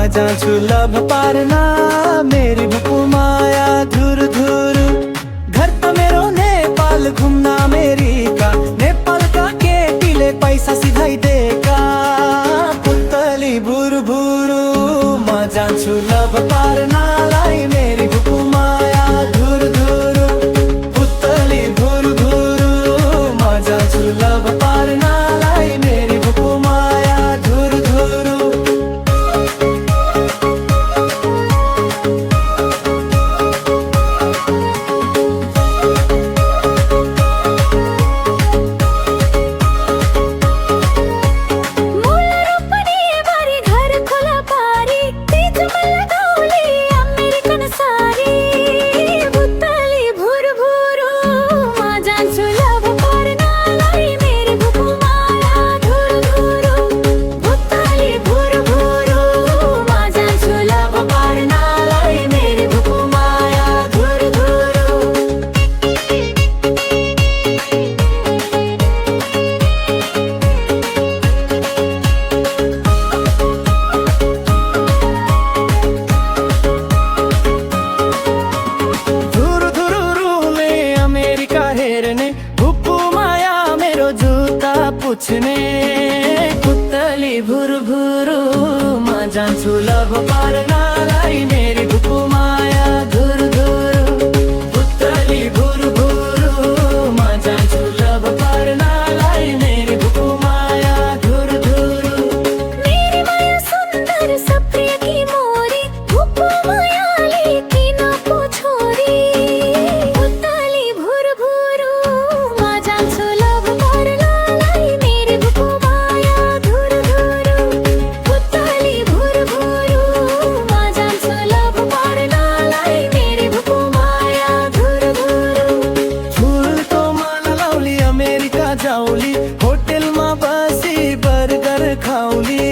माझा सुलभ पारना मेरी भूपू माया धुर धुर। घर तो मेरो नेपाल घूमना मेरी का, नेपाल का केटीले पैसा सिधाई देका। पुतली भुर भुरु माझा सुलभ पारना लाई मेरी भूपू माया धुर धुर। पुतली भुर भुरु माझा सुलभ पारना लाई मेरी भूपू माया धुर धुर। पूछने पुतली भुर भुरु माझा सुलभ पारना लाई मेरी भूपू माया धुर धुर। पुतली भुर भुरु माझा सुलभ पारना लाई मेरी भूपू माया धुर धुर। मेरी माया सुंदर सप्रिय की मोरी, भूपू माया लेकी ना पोछोरी। पुतली भुर भुरु माझा सुलभ पारना होटेल मा बसी बर्गर खाउली।